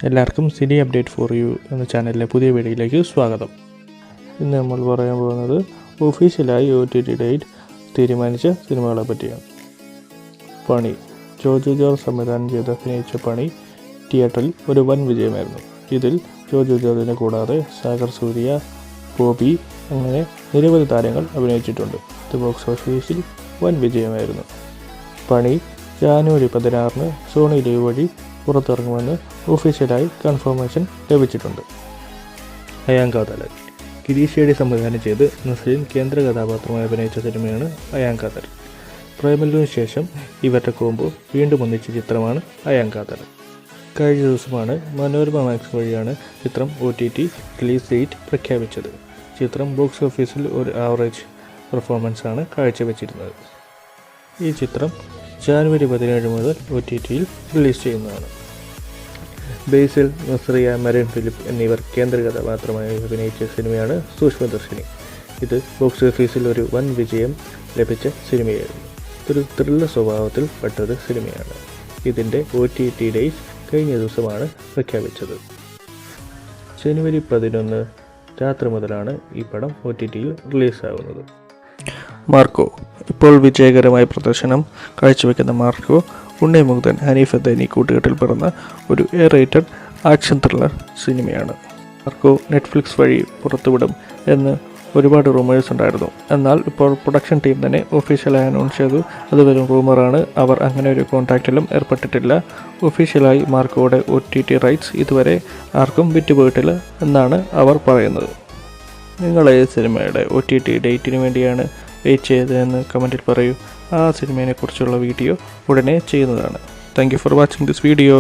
എല്ലാവർക്കും Sini update for you എന്ന ചാനലിലെ പുതിയ വീഡിയോയിലേക്ക് സ്വാഗതം. ഇന്ന് നമ്മൾ പറയാൻ പോകുന്നത് ഒഫീഷ്യലായി OTT ഡേറ്റ് തീരുമാനിച്ച സിനിമകളെ പറ്റിയാണ്. പണി ജോജു ജോർജ് സംവിധാനം ചെയ്ത് അഭിനയിച്ച പണി തിയേറ്ററിൽ ഒരു വൻ വിജയമായിരുന്നു. ഇതിൽ ജോജു ജോർജിനെ കൂടാതെ സാഗർ സൂര്യ, ബോബി അങ്ങനെ നിരവധി താരങ്ങൾ അഭിനയിച്ചിട്ടുണ്ട്. ഇത് ബോക്സ് ഓഫീസിൽ വൻ വിജയമായിരുന്നു. പണി ജനുവരി 16 സോണി ലൈവ് വഴി പുറത്തിറങ്ങുമെന്ന് ഒഫീഷ്യലായി കൺഫർമേഷൻ ലഭിച്ചിട്ടുണ്ട്. അയാങ്കാതലൻ ഗിരീഷേടി സംവിധാനം ചെയ്ത് നസ്രീൻ കേന്ദ്ര കഥാപാത്രമായി അഭിനയിച്ച സിനിമയാണ് അയാങ്കാതലൻ. പ്രേമലുവിന് ശേഷം ഇവരുടെ കോംബോ വീണ്ടും ഒന്നിച്ച ചിത്രമാണ് അയാങ്കാതലൻ. കഴിഞ്ഞ ദിവസമാണ് മനോരമ മാക്സ് വഴിയാണ് ചിത്രം OTT റിലീസ് ഡേറ്റ് പ്രഖ്യാപിച്ചത്. ചിത്രം ബോക്സ് ഓഫീസിൽ ഒരു ആവറേജ് പെർഫോമൻസാണ് കാഴ്ചവെച്ചിരുന്നത്. ഈ ചിത്രം ജനുവരി 17 മുതൽ OTTയിൽ റിലീസ് ചെയ്യുന്നതാണ്. ബേസിൽ, നസ്രിയ, മരിൻ ഫിലിപ്പ് എന്നിവർ കേന്ദ്ര കഥാപാത്രമായി അഭിനയിച്ച സിനിമയാണ് സൂക്ഷ്മദർശിനി. ഇത് ബോക്സ് ഓഫീസിൽ ഒരു വൻ വിജയം ലഭിച്ച സിനിമയായിരുന്നു. ഒരു ത്രില്ലർ സ്വഭാവത്തിൽ പെട്ടൊരു സിനിമയാണ്. ഇതിൻ്റെ OTT ഡേറ്റ് കഴിഞ്ഞ ദിവസമാണ് പ്രഖ്യാപിച്ചത്. ജനുവരി 11 രാത്രി മുതലാണ് ഈ പടം OTTയിൽ റിലീസാകുന്നത്. മാർക്കോ ഇപ്പോൾ വിജയകരമായ പ്രദർശനം കാഴ്ചവെക്കുന്ന മാർക്കോ ഉണ്ണിമുകുന്ദൻ, ഹനീഫ് എന്നീ കൂട്ടുകെട്ടിൽ പിറന്ന ഒരു റേറ്റഡ് ആക്ഷൻ ത്രില്ലർ സിനിമയാണ്. മാർക്കോ നെറ്റ്ഫ്ലിക്സ് വഴി പുറത്തുവിടും എന്ന് ഒരുപാട് റൂമേഴ്സ് ഉണ്ടായിരുന്നു. എന്നാൽ ഇപ്പോൾ പ്രൊഡക്ഷൻ ടീം തന്നെ ഒഫീഷ്യലായി അനൗൺസ് ചെയ്തു. അത് വെറും റൂമറാണ്. അവർ അങ്ങനെ ഒരു കോൺടാക്റ്റിലും ഏർപ്പെട്ടിട്ടില്ല. ഒഫീഷ്യലായി മാർക്കോയുടെ OTT റൈറ്റ്സ് ഇതുവരെ ആർക്കും വിറ്റുപോയിട്ടില്ല എന്നാണ് അവർ പറയുന്നത്. നിങ്ങൾ ഈ സിനിമയുടെ OTT ഡേറ്റിന് വേണ്ടിയാണ് വെയിറ്റ് ചെയ്തതെന്ന് കമൻറ്റിൽ പറയൂ. ആ സിനിമയെക്കുറിച്ചുള്ള വീഡിയോ ഉടനെ ചെയ്യുന്നതാണ്. Thank you for watching this video.